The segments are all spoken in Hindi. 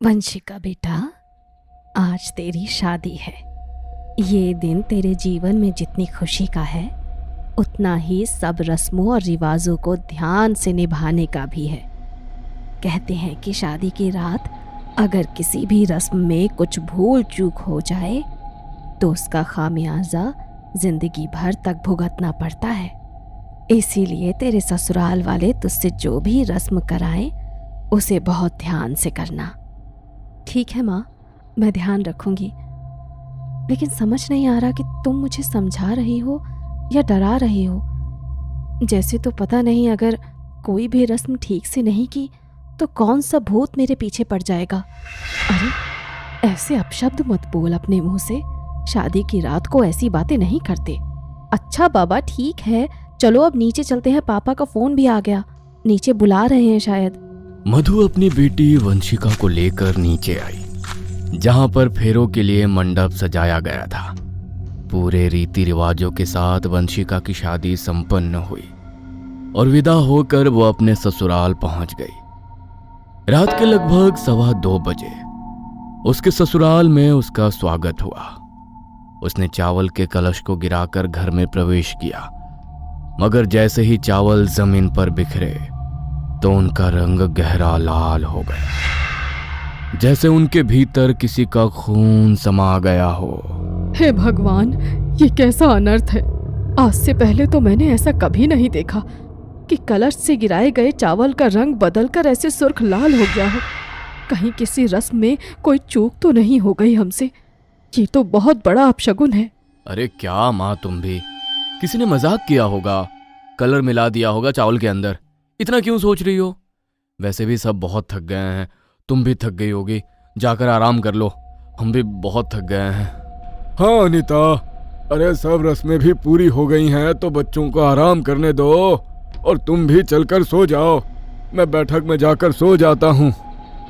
वंशिका बेटा, आज तेरी शादी है। ये दिन तेरे जीवन में जितनी खुशी का है, उतना ही सब रस्मों और रिवाजों को ध्यान से निभाने का भी है। कहते हैं कि शादी की रात अगर किसी भी रस्म में कुछ भूल चूक हो जाए तो उसका खामियाजा जिंदगी भर तक भुगतना पड़ता है। इसीलिए तेरे ससुराल वाले तुझसे जो भी रस्म कराएं उसे बहुत ध्यान से करना। ठीक है माँ, मैं ध्यान रखूंगी। लेकिन समझ नहीं आ रहा कि तुम मुझे समझा रही हो या डरा रही हो। जैसे तो पता नहीं, अगर कोई भी रस्म ठीक से नहीं की तो कौन सा भूत मेरे पीछे पड़ जाएगा। अरे, ऐसे अपशब्द मत बोल अपने मुंह से। शादी की रात को ऐसी बातें नहीं करते। अच्छा बाबा, ठीक है, चलो अब नीचे चलते हैं। पापा का फोन भी आ गया, नीचे बुला रहे हैं शायद। मधु अपनी बेटी वंशिका को लेकर नीचे आई, जहां पर फेरों के लिए मंडप सजाया गया था। पूरे रीति रिवाजों के साथ वंशिका की शादी संपन्न हुई और विदा होकर वो अपने ससुराल पहुंच गई। रात के लगभग 2:15 बजे उसके ससुराल में उसका स्वागत हुआ। उसने चावल के कलश को गिराकर घर में प्रवेश किया, मगर जैसे ही चावल जमीन पर बिखरे तो उनका रंग गहरा लाल हो गया, जैसे उनके भीतर किसी का खून समा गया हो। हे भगवान, ये कैसा अनर्थ है। आज से पहले तो मैंने ऐसा कभी नहीं देखा कि कलश से गिराए गए चावल का रंग बदलकर ऐसे सुर्ख लाल हो गया हो। कहीं किसी रस्म में कोई चूक तो नहीं हो गई हमसे। ये तो बहुत बड़ा अपशगुन है। अरे क्या माँ, तुम भी, किसी ने मजाक किया होगा, कलर मिला दिया होगा चावल के अंदर। इतना क्यों सोच रही हो? वैसे भी सब बहुत थक गए हैं, तुम भी थक गई होगी, जाकर आराम कर लो। हम भी बहुत थक गए हैं। हाँ अनीता, अरे सब रस्में भी पूरी हो गई हैं तो बच्चों को आराम करने दो और तुम भी चलकर सो जाओ। मैं बैठक में जाकर सो जाता हूँ।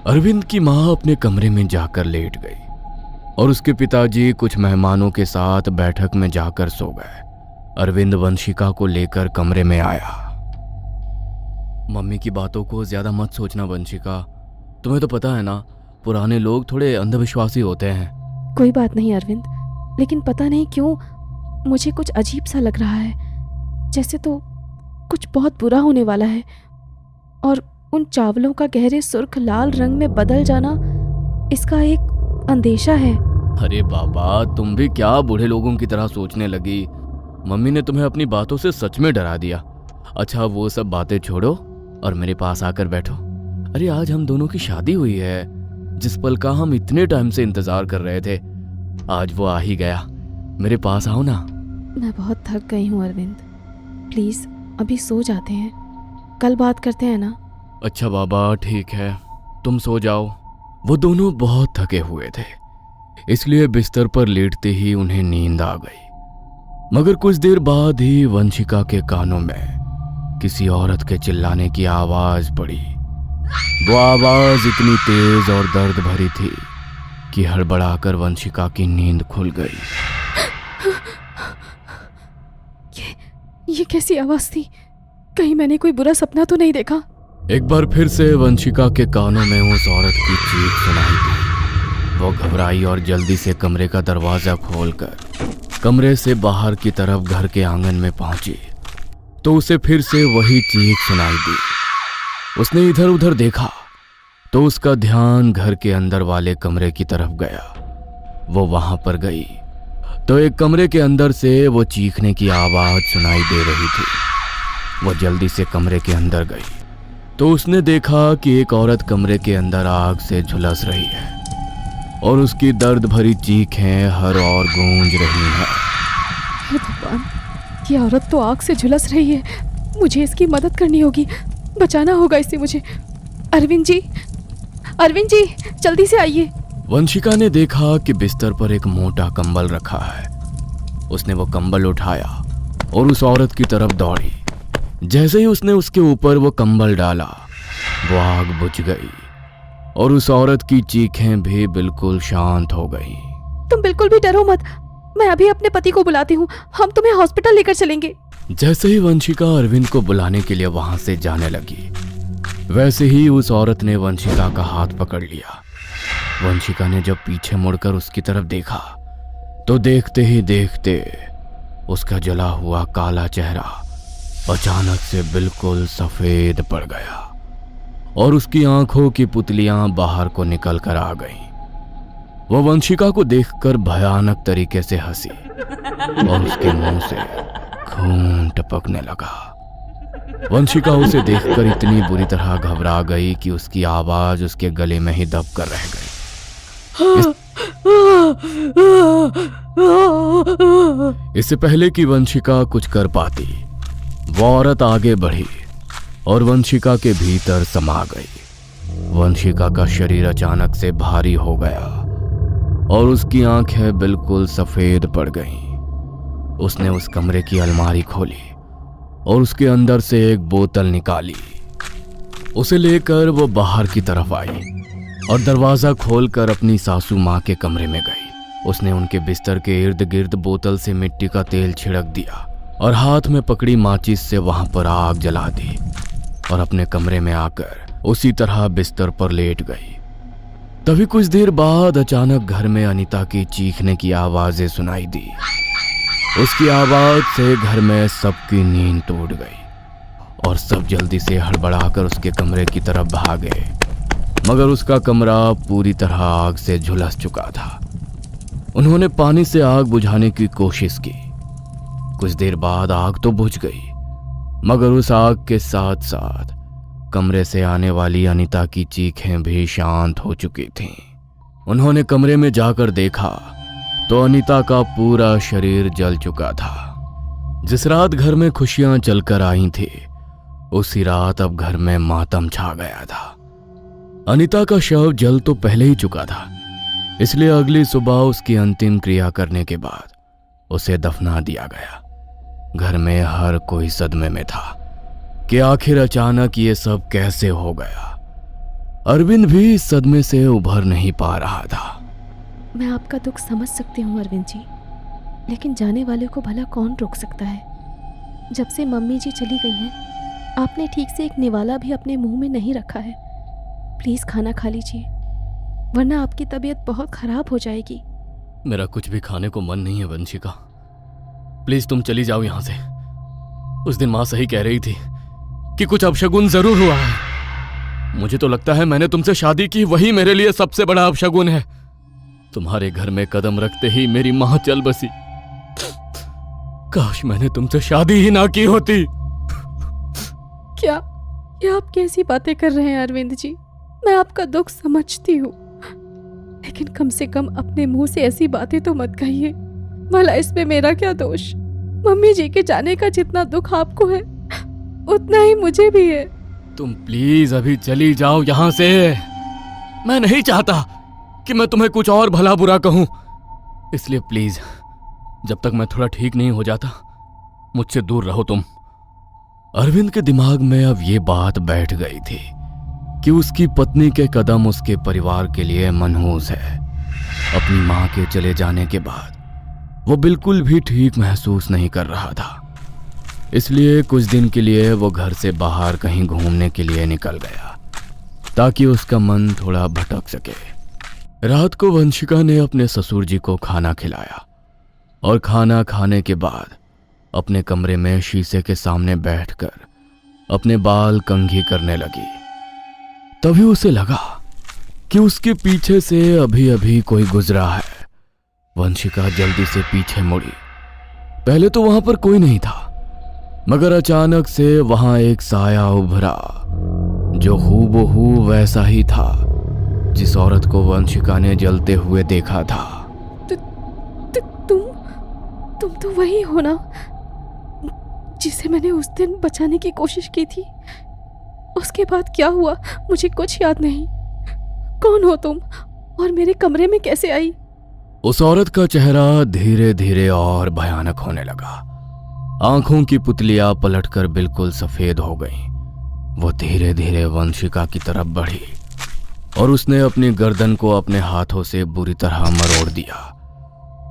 अरविंद की माँ अपने कमरे में जाकर लेट गई और उसके पिताजी कुछ मेहमानों के साथ बैठक में जाकर सो गए। अरविंद वंशिका को लेकर कमरे में आया। मम्मी की बातों को ज्यादा मत सोचना वंशिका, तुम्हें तो पता है ना, पुराने लोग थोड़े अंधविश्वासी होते हैं। कोई बात नहीं अरविंद, लेकिन पता नहीं क्यों मुझे कुछ अजीब सा लग रहा है, जैसे तो कुछ बहुत बुरा होने वाला है। और उन चावलों का गहरे सुर्ख लाल रंग में बदल जाना, इसका एक अंदेशा है। अरे बाबा, तुम भी क्या बूढ़े लोगों की तरह सोचने लगी। मम्मी ने तुम्हें अपनी बातों से सच में डरा दिया। अच्छा, वो सब बातें छोड़ो और मेरे पास आकर बैठो। अरे आज हम दोनों की शादी हुई है, जिस पल का हम इतने टाइम से इंतजार कर रहे थे, आज वो आ ही गया। मेरे पास आओ ना। मैं बहुत थक गई हूँ अरविंद, प्लीज अभी सो जाते हैं, कल बात करते हैं ना। अच्छा बाबा, ठीक है, तुम सो जाओ। वो दोनों बहुत थके हुए थे, इसलिए बिस्तर पर लेटते ही उन्हें नींद आ गई। मगर कुछ देर बाद ही वंशिका के कानों में किसी औरत के चिल्लाने की आवाज पड़ी। वो आवाज इतनी तेज और दर्द भरी थी कि हड़बड़ाकर वंशिका की नींद खुल गई। ये कैसी आवाज थी? कहीं मैंने कोई बुरा सपना तो नहीं देखा? एक बार फिर से वंशिका के कानों में उस औरत की चीख सुनाई दी। वो घबराई और जल्दी से कमरे का दरवाजा खोलकर कमरे से बाहर की तरफ घर के आंगन में पहुंची तो उसे फिर से वही चीख सुनाई दी। उसने इधर उधर देखा तो उसका ध्यान घर के अंदर वाले कमरे की तरफ गया। वो वहां पर गई तो एक कमरे के अंदर से वो चीखने की आवाज सुनाई दे रही थी। वो जल्दी से कमरे के अंदर गई तो उसने देखा कि एक औरत कमरे के अंदर आग से झुलस रही है और उसकी दर्द भरी चीखें हर ओर गूंज रही हैं। हे भगवान, ये औरत तो आग से झुलस रही है। मुझे इसकी मदद करनी होगी, बचाना होगा इसे मुझे। अरविंद जी, अरविंद जी, जल्दी से आइए। वंशिका ने देखा कि बिस्तर पर एक मोटा कंबल रखा है। उसने वो कंबल उठाया और उस औरत की तरफ दौड़ी। जैसे ही उसने उसके ऊपर वो कंबल डाला, वो आग बुझ गई और उस औरत की चीखें भी बिल्कुल शांत हो गई। तुम बिल्कुल भी डरो मत, मैं अभी अपने पति को बुलाती हूँ, हम तुम्हें हॉस्पिटल लेकर चलेंगे। जैसे ही वंशिका अरविंद को बुलाने के लिए वहां से जाने लगी, वैसे ही उस औरत ने वंशिका का हाथ पकड़ लिया वंशिका ने जब पीछे मुड़कर उसकी तरफ देखा तो देखते ही देखते उसका जला हुआ काला चेहरा अचानक से बिल्कुल सफेद पड़ गया और उसकी आंखों की पुतलियां बाहर को निकल कर आ गईं। वह वंशिका को देखकर भयानक तरीके से हंसी और उसके मुंह से खून टपकने लगा। वंशिका उसे देखकर इतनी बुरी तरह घबरा गई कि उसकी आवाज उसके गले में ही दब कर रह गई। इससे पहले कि वंशिका कुछ कर पाती, वो औरत आगे बढ़ी और वंशिका के भीतर समा गई। वंशिका का शरीर अचानक से भारी हो गया और उसकी आंखें बिल्कुल सफेद पड़ गईं। उसने उस कमरे की अलमारी खोली और उसके अंदर से एक बोतल निकाली। उसे लेकर वो बाहर की तरफ आई और दरवाजा खोलकर अपनी सासू माँ के कमरे में गई। उसने उनके बिस्तर के इर्द गिर्द बोतल से मिट्टी का तेल छिड़क दिया और हाथ में पकड़ी माचिस से वहां पर आग जला दी और अपने कमरे में आकर उसी तरह बिस्तर पर लेट गई। तभी कुछ देर बाद अचानक घर में अनीता की चीखने की आवाजें सुनाई दी। उसकी आवाज से घर में सबकी नींद टूट गई और सब जल्दी से हड़बड़ाकर उसके कमरे की तरफ भागे, मगर उसका कमरा पूरी तरह आग से झुलस चुका था। उन्होंने पानी से आग बुझाने की कोशिश की। कुछ देर बाद आग तो बुझ गई, मगर उस आग के साथ साथ कमरे से आने वाली अनीता की चीखें भी शांत हो चुकी थीं। उन्होंने कमरे में जाकर देखा तो अनीता का पूरा शरीर जल चुका था। जिस रात घर में खुशियां चलकर आई थी, उसी रात अब घर में मातम छा गया था। अनीता का शव जल तो पहले ही चुका था, इसलिए अगली सुबह उसकी अंतिम क्रिया करने के बाद उसे दफना दिया गया। घर में हर कोई सदमे में था कि आखिर अचानक ये सब कैसे हो गया। अरविंद भी इस सदमे से उभर नहीं पा रहा था। मैं आपका दुख समझ सकती हूँ अरविंद जी, लेकिन जाने वाले को भला कौन रोक सकता है। जब से मम्मी जी चली गई हैं, आपने ठीक से एक निवाला भी अपने मुंह में नहीं रखा है। प्लीज़ खाना खा लीजिए, वरना आपकी तबीयत बहुत ख़राब हो जाएगी। मेरा कुछ भी खाने को मन नहीं है वंशिका, प्लीज तुम चली जाओ यहाँ से। उस दिन माँ सही कह रही थी कि कुछ अपशगुन जरूर हुआ है। मुझे तो लगता है मैंने तुमसे शादी की, वही मेरे लिए सबसे बड़ा अपशगुन है। तुम्हारे घर में कदम रखते ही मेरी माँ चल बसी। काश मैंने तुमसे शादी ही ना की होती। क्या आप कैसी बातें कर रहे हैं अरविंद जी? मैं आपका दुख समझती हूँ, लेकिन कम से कम अपने मुंह से ऐसी बातें तो मत कहिए। भला इसमें मेरा क्या दोष? मम्मी जी के जाने का जितना दुख आपको है, उतना ही मुझे भी है। तुम प्लीज अभी चली जाओ यहाँ से। मैं नहीं चाहता कि मैं तुम्हें कुछ और भला बुरा कहूं, इसलिए प्लीज जब तक मैं थोड़ा ठीक नहीं हो जाता, मुझसे दूर रहो तुम। अरविंद के दिमाग में अब ये बात बैठ गई थी कि उसकी पत्नी के कदम उसके परिवार के लिए मनहूस है। अपनी मां के चले जाने के बाद वो बिल्कुल भी ठीक महसूस नहीं कर रहा था, इसलिए कुछ दिन के लिए वो घर से बाहर कहीं घूमने के लिए निकल गया ताकि उसका मन थोड़ा भटक सके। रात को वंशिका ने अपने ससुर जी को खाना खिलाया और खाना खाने के बाद अपने कमरे में शीशे के सामने बैठकर अपने बाल कंघी करने लगी। तभी उसे लगा कि उसके पीछे से अभी अभी कोई गुजरा है। वंशिका जल्दी से पीछे मुड़ी। पहले तो वहां पर कोई नहीं था, मगर अचानक से वहां एक साया उभरा जो हूबहू वैसा ही था जिस औरत को वंशिका ने जलते हुए देखा था। तुम तो वही हो ना जिसे मैंने उस दिन बचाने की कोशिश की थी? उसके बाद क्या हुआ मुझे कुछ याद नहीं। कौन हो तुम और मेरे कमरे में कैसे आई? उस औरत का चेहरा धीरे धीरे और भयानक होने लगा। आंखों की पुतलियां पलटकर बिल्कुल सफेद हो गईं। वो धीरे धीरे वंशिका की तरफ बढ़ी और उसने अपनी गर्दन को अपने हाथों से बुरी तरह मरोड़ दिया।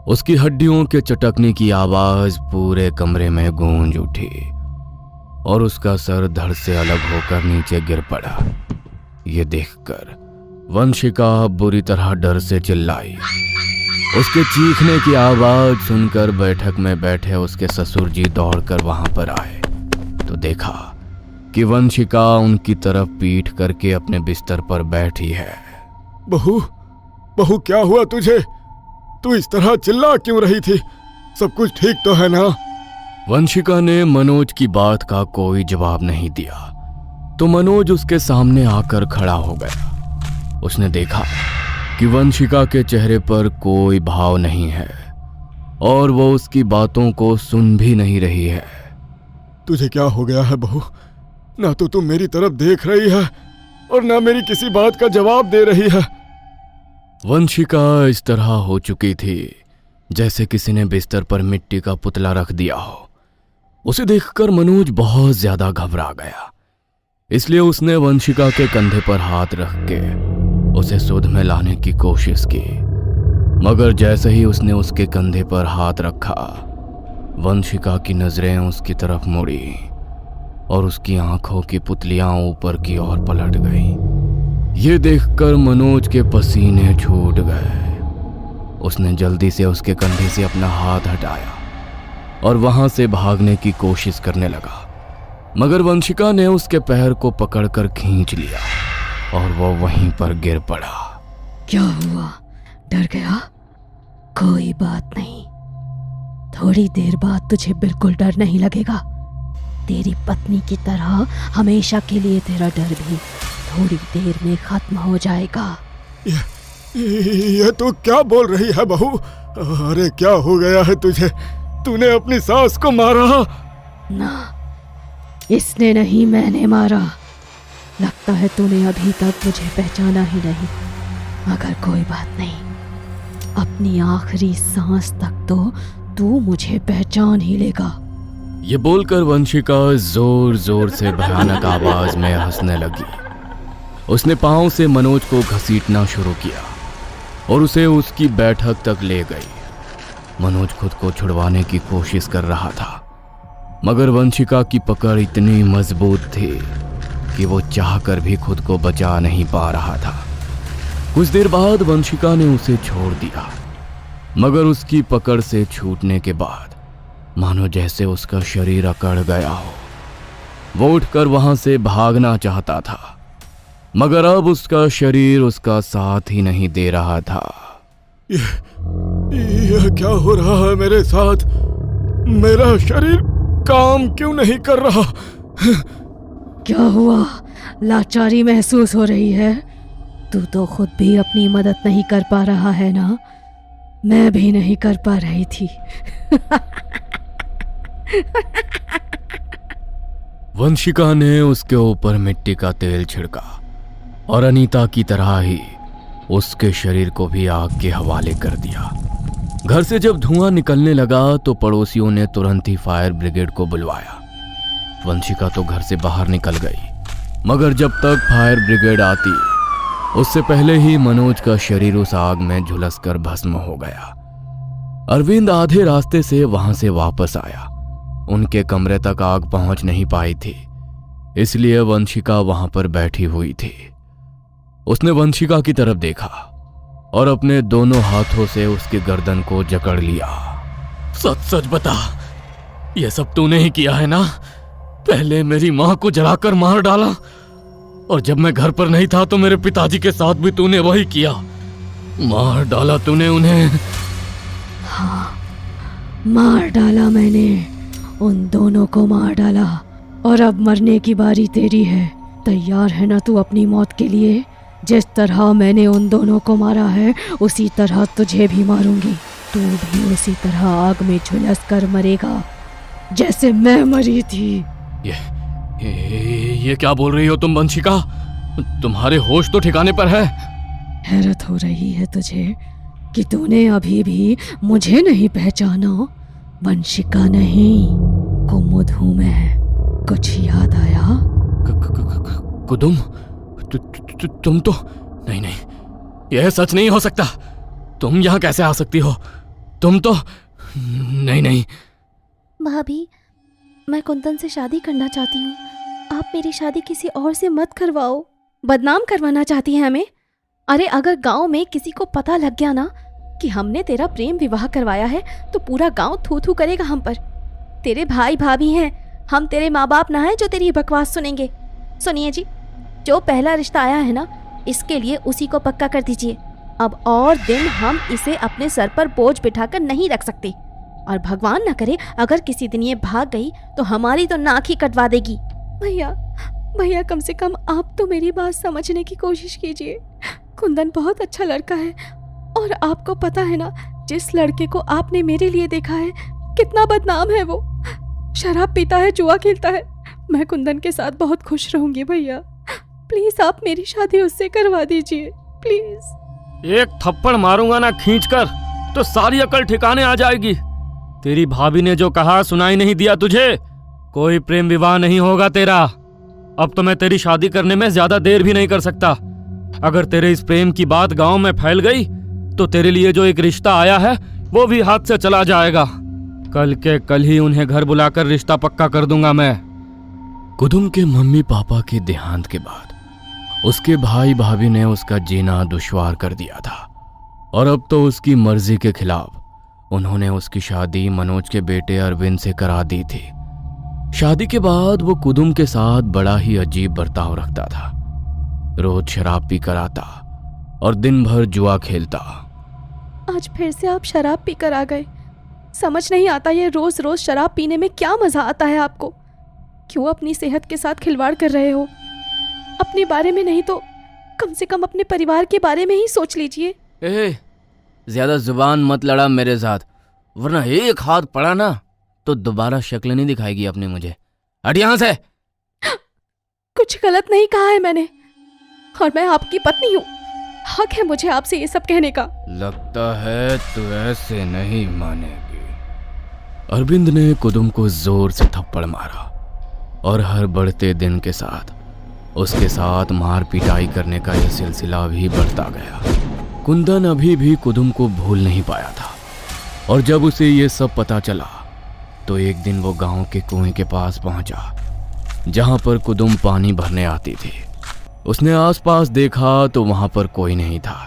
उसकी हड्डियों के चटकने की आवाज पूरे कमरे में गूंज उठी और उसका सर धड़ से अलग होकर नीचे गिर पड़ा। ये देखकर वंशिका बुरी तरह डर से चिल्लाई। उसके चीखने की आवाज सुनकर बैठक में बैठे उसके ससुर जी दौड़कर वहां पर आए तो देखा कि वंशिका उनकी तरफ पीठ करके अपने बिस्तर पर बैठी है। बहू, बहू क्या हुआ तुझे? तू इस तरह चिल्ला क्यों रही थी? सब कुछ ठीक तो है ना? वंशिका ने मनोज की बात का कोई जवाब नहीं दिया तो मनोज उसके सामने आकर खड़ा हो गया। उसने देखा कि वंशिका के चेहरे पर कोई भाव नहीं है और वो उसकी बातों को सुन भी नहीं रही है। तुझे क्या हो गया है बहू? ना तो तू मेरी तरफ देख रही है और ना मेरी किसी बात का जवाब दे रही है। वंशिका इस तरह हो चुकी थी जैसे किसी ने बिस्तर पर मिट्टी का पुतला रख दिया हो। उसे देखकर मनोज बहुत ज्यादा घबरा गया, इसलिए उसने वंशिका के कंधे पर हाथ रख के उसे सुध में लाने की कोशिश की। मगर जैसे ही उसने उसके कंधे पर हाथ रखा, वंशिका की नजरें उसकी तरफ मुड़ी और उसकी आंखों की पुतलियां ऊपर की ओर पलट गईं। ये देखकर मनोज के पसीने छूट गए। उसने जल्दी से उसके कंधे से अपना हाथ हटाया और वहां से भागने की कोशिश करने लगा, मगर वंशिका ने उसके पैर को पकड़कर खींच लिया और वो वहीं पर गिर पड़ा। क्या हुआ? डर गया? कोई बात नहीं, थोड़ी देर बाद तुझे बिल्कुल डर नहीं लगेगा। तेरी पत्नी की तरह हमेशा के लिए तेरा डर भी थोड़ी देर में खत्म हो जाएगा। ये तू क्या बोल रही है बहू? अरे क्या हो गया है तुझे? तूने अपनी सास को मारा? ना, इसने नहीं, मैंने मारा। लगता है तूने अभी तक मुझे पहचाना ही नहीं, मगर कोई बात नहीं, अपनी आखिरी सांस तक तो तू मुझे पहचान ही लेगा। ये बोलकर वंशिका जोर जोर से भयानक आवाज में हंसने लगी। उसने पांव से मनोज को घसीटना शुरू किया और उसे उसकी बैठक तक ले गई। मनोज खुद को छुड़वाने की कोशिश कर रहा था, मगर वंशिका की पकड़ इतनी मजबूत थी कि वो चाहकर भी खुद को बचा नहीं पा रहा था। कुछ देर बाद वंशिका ने उसे छोड़ दिया, मगर उसकी पकड़ से छूटने के बाद मानो जैसे उसका शरीर अकड़ गया हो। वो उठकर वहां से भागना चाहता था, मगर अब उसका शरीर उसका साथ ही नहीं दे रहा था। यह क्या हो रहा है मेरे साथ? मेरा शरीर काम क्यों नहीं कर रहा? क्या हुआ? लाचारी महसूस हो रही है? तू तो खुद भी अपनी मदद नहीं कर पा रहा है ना? मैं भी नहीं कर पा रही थी। वंशिका ने उसके ऊपर मिट्टी का तेल छिड़का और अनीता की तरह ही उसके शरीर को भी आग के हवाले कर दिया। घर से जब धुआं निकलने लगा तो पड़ोसियों ने तुरंत ही फायर ब्रिगेड को बुलवाया। वंशिका तो घर से बाहर निकल गई, मगर जब तक फायर ब्रिगेड आती उससे पहले ही मनोज का शरीर उस आग में झुलसकर भस्म हो गया। अरविंद आधे रास्ते से वहां से वापस आया। उनके कमरे तक आग पहुंच नहीं पाई थी, इसलिए वंशिका वहां पर बैठी हुई थी। उसने वंशिका की तरफ देखा और अपने दोनों हाथों से उसकी गर्दन को जकड़ लिया। सच सच बता, यह सब तूने ही किया है ना? पहले मेरी मां को जलाकर मार डाला और जब मैं घर पर नहीं था तो मेरे पिताजी के साथ भी तूने वही किया। मार डाला तूने उन्हें। हाँ, मार डाला मैंने, उन दोनों को मार डाला और अब मरने की बारी तेरी है। तैयार है ना तू अपनी मौत के लिए? जिस तरह मैंने उन दोनों को मारा है उसी तरह तुझे भी मारूंगी। तू भी उसी तरह आग में झुलस कर मरेगा जैसे मैं मरी थी। ये क्या बोल रही हो तुम वंशिका? तुम्हारे होश तो ठिकाने पर है? हैरत हो रही है तुझे कि तूने अभी भी मुझे नहीं पहचाना? वंशिका नहीं, कुमुद हूं मैं। कुछ याद आया? कुदुम? तुम तो नहीं, यह सच नहीं हो सकता। तुम यहाँ कैसे आ सकती हो? तुम तो नहीं। भाभी, मैं कुंदन से शादी करना चाहती हूँ। आप मेरी शादी किसी और से मत करवाओ। बदनाम करवाना चाहती हैं हमें? अरे अगर गांव में किसी को पता लग गया ना कि हमने तेरा प्रेम विवाह करवाया है तो पूरा गांव थू थू करेगा हम पर। तेरे भाई भाभी हैं, हम तेरे माँ बाप ना हैं जो तेरी बकवास सुनेंगे। सुनिए जी, जो पहला रिश्ता आया है ना, इसके लिए उसी को पक्का कर दीजिए। अब और दिन हम इसे अपने सर पर बोझ बिठाकर नहीं रख सकते, और भगवान ना करे अगर किसी दिन ये भाग गई तो हमारी तो नाक ही कटवा देगी। भैया कम से कम आप तो मेरी बात समझने की कोशिश कीजिए। कुंदन बहुत अच्छा लड़का है, और आपको पता है ना जिस लड़के को आपने मेरे लिए देखा है कितना बदनाम है वो। शराब पीता है, जुआ खेलता है। मैं कुंदन के साथ बहुत खुश रहूंगी भैया। प्लीज आप मेरी शादी उससे करवा दीजिए, प्लीज। एक थप्पड़ मारूंगा ना खींचकर तो सारी अकल ठिकाने आ जाएगी। तेरी भाभी ने जो कहा सुनाई नहीं दिया तुझे? कोई प्रेम विवाह नहीं होगा तेरा। अब तो मैं तेरी शादी करने में ज्यादा देर भी नहीं कर सकता। अगर तेरे इस प्रेम की बात गांव में फैल गई तो तेरे लिए जो एक रिश्ता आया है वो भी हाथ से चला जाएगा। कल के कल ही उन्हें घर बुलाकर रिश्ता पक्का कर दूंगा मैं। कुदुम के मम्मी पापा के देहांत के बाद उसके भाई भाभी ने उसका जीना दुश्वार कर दिया था, और अब तो उसकी मर्जी के खिलाफ उन्होंने उसकी शादी मनोज के बेटे अरविंद से करा दी थी। शादी के बाद वो कुदुम के साथ बड़ा ही अजीब बर्ताव रखता था। रोज शराब पी कर आता और दिन भर जुआ खेलता। आज फिर से आप शराब पीकर आ गए। समझ नहीं आता ये रोज रोज शराब पीने में क्या मजा आता है आपको। क्यों अपनी सेहत के साथ खिलवाड़ कर रहे हो? अपने बारे में नहीं तो कम से कम अपने परिवार के बारे में ही सोच लीजिए। ज्यादा जुबान मत लड़ा मेरे साथ, वरना एक हाथ पड़ा ना तो दोबारा शक्ल नहीं दिखाएगी अपने मुझे। हट यहाँ से। कुछ गलत नहीं कहा है मैंने, और मैं आपकी पत्नी हूँ। हक है मुझे आपसे ये सब कहने का। लगता है तू ऐसे नहीं मानेगी। अरविंद ने कुदुम को जोर से थप्पड़ मारा, और हर बढ़ते दिन के साथ उसके साथ मार पिटाई करने का यह सिलसिला भी बढ़ता गया। कुंदन अभी भी कुदुम को भूल नहीं पाया था, और जब उसे ये सब पता चला तो एक दिन वो गांव के कुएं के पास पहुंचा जहां पर कुदुम पानी भरने आती थी। उसने आसपास देखा तो वहां पर कोई नहीं था,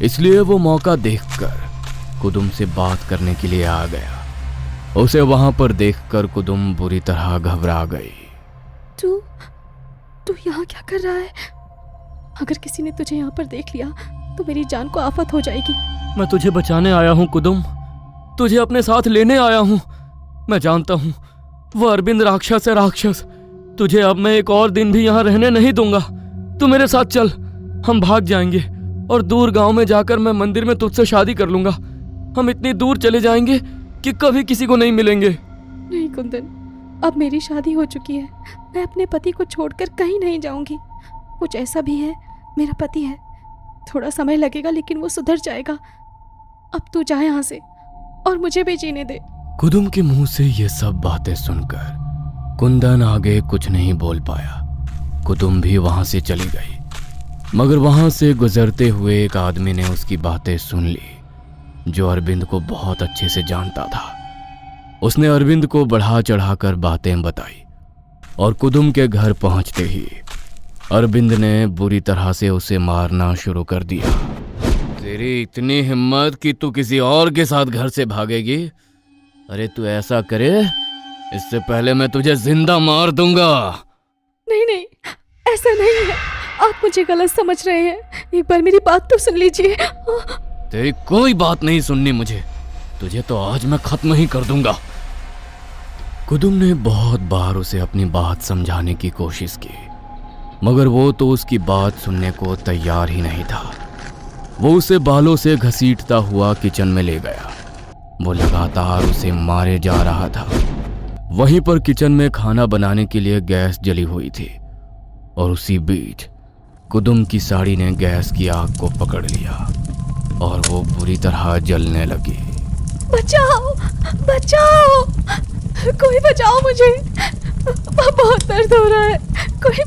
इसलिए वो मौका देखकर कुदुम से बात करने के लिए आ गया। उसे वहां पर देखकर कुदुम बुरी तरह घबरा गई। तू यहाँ क्या कर रहा है? अगर किसी ने तुझे यहाँ पर देख लिया तो मेरी जान को आफत हो जाएगी। मैं तुझे बचाने आया हूँ कुदुम, तुझे अपने साथ लेने आया हूँ। मैं जानता हूँ वो अरविंद राक्षस है, राक्षस। तुझे अब मैं एक और दिन भी यहाँ रहने नहीं दूंगा। तू मेरे साथ चल, हम भाग जाएंगे और दूर गांव में जाकर मैं मंदिर में तुझसे शादी कर लूंगा। हम इतनी दूर चले जाएंगे कि कभी किसी को नहीं मिलेंगे। नहीं कुंदन, अब मेरी शादी हो चुकी है। मैं अपने पति को छोड़कर कहीं नहीं जाऊंगी। वो जैसा भी है मेरा पति है। थोड़ा समय लगेगा लेकिन वो सुधर जाएगा। अब तू जा यहाँ से और मुझे भी जीने दे। कुदुम के मुंह से ये सब बातें सुनकर कुंदन आगे कुछ नहीं बोल पाया। कुदुम भी वहां से चली गई, मगर वहां से गुजरते हुए एक आदमी ने उसकी बातें सुन ली, जो अरविंद को बहुत अच्छे से जानता था। उसने अरविंद को बढ़ा चढ़ाकर बातें बताई, और कुदुम के घर पहुंचते ही अरविंद ने बुरी तरह से उसे मारना शुरू कर दिया। तेरी इतनी हिम्मत कि तू किसी और के साथ घर से भागेगी? अरे तू ऐसा करे, इससे पहले मैं तुझे जिंदा मार दूंगा। नहीं, ऐसा नहीं है। आप मुझे गलत समझ रहे हैं। एक बार मेरी बात तो सुन लीजिए। तेरी कोई बात नहीं सुननी मुझे। तुझे तो आज मैं खत्म ही कर दूंगा। कुदुम ने बहुत बार उसे अपनी बात समझाने की कोशिश की, मगर वो तो उसकी बात सुनने को तैयार ही नहीं था। वो उसे बालों से घसीटता हुआ किचन में ले गया। वो लगातार उसे मारे जा रहा था। वहीं पर किचन में खाना बनाने के लिए गैस जली हुई थी, और उसी बीच कुदुम की साड़ी ने गैस की आग को पकड़ लिया और वो बुरी तरह जलने लगी। बचाओ, बचाओ, कोई बचाओ मुझे। बहुत दर्द हो रहा है। कोई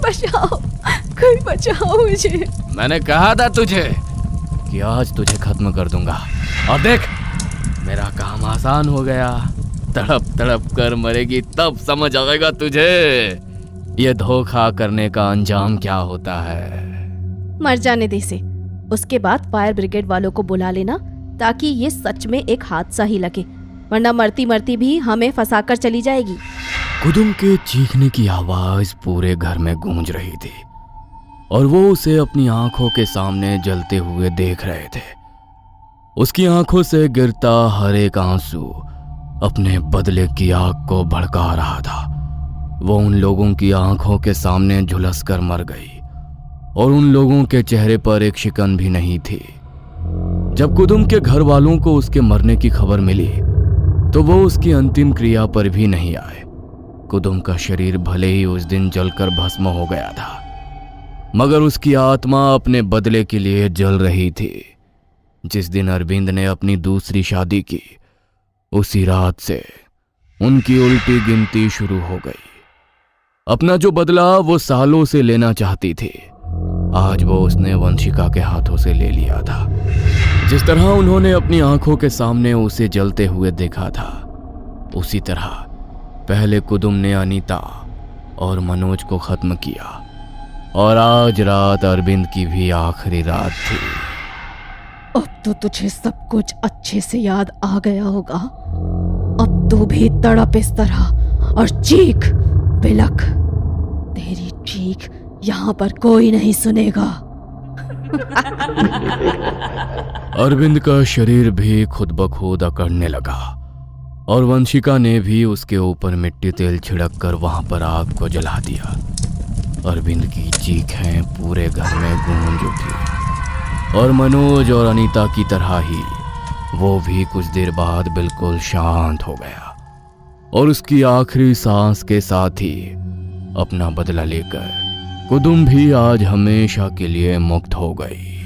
बचाओ मुझे। मैंने कहा था तुझे कि आज तुझे खत्म कर दूंगा, और देख मेरा काम आसान हो गया। तड़प तड़प कर मरेगी तब समझ आएगा तुझे ये धोखा करने का अंजाम क्या होता है। मर जाने दे से। उसके बाद फायर ब्रिगेड वालों को बुला लेना, ताकि ये सच में एक हादसा ही लगे, वरना मरती मरती भी हमें फंसाकर चली जाएगी। कुदुम के चीखने की आवाज पूरे घर में गूंज रही थी और वो उसे अपनी आंखों के सामने जलते हुए देख रहे थे। उसकी आंखों से गिरता हर एक आंसू अपने बदले की आग को भड़का रहा था। वो उन लोगों की आंखों के सामने झुलस कर मर गई और उन लोगों के चेहरे पर एक शिकन भी नहीं थी। जब कुदुम के घर वालों को उसके मरने की खबर मिली तो वो उसकी अंतिम क्रिया पर भी नहीं आए। कुदुम का शरीर भले ही उस दिन जलकर भस्म हो गया था, मगर उसकी आत्मा अपने बदले के लिए जल रही थी। जिस दिन अरविंद ने अपनी दूसरी शादी की, उसी रात से उनकी उल्टी गिनती शुरू हो गई। अपना जो बदला वो सालों से लेना चाहती थी, आज वो उसने वंशिका के हाथों से ले लिया था। जिस तरह उन्होंने अपनी आंखों के सामने उसे जलते हुए देखा था, उसी तरह पहले कुदुम ने अनीता और मनोज को खत्म किया और आज रात अरविंद की भी आखिरी रात थी। अब तो तुझे सब कुछ अच्छे से याद आ गया होगा। अब तू भी तड़प इस तरह और चीख, बिलख। तेरी चीख यहाँ पर कोई नहीं सुनेगा। अरविंद का शरीर भी खुद ब खुद अकड़ने लगा और वंशिका ने भी उसके ऊपर मिट्टी तेल छिड़क कर वहां पर आग को जला दिया। अरविंद की चीखें पूरे घर में गूंज उठी और मनोज और अनीता की तरह ही वो भी कुछ देर बाद बिल्कुल शांत हो गया और उसकी आखिरी सांस के साथ ही अपना बदला लेकर कुदुम भी आज हमेशा के लिए मुक्त हो गई।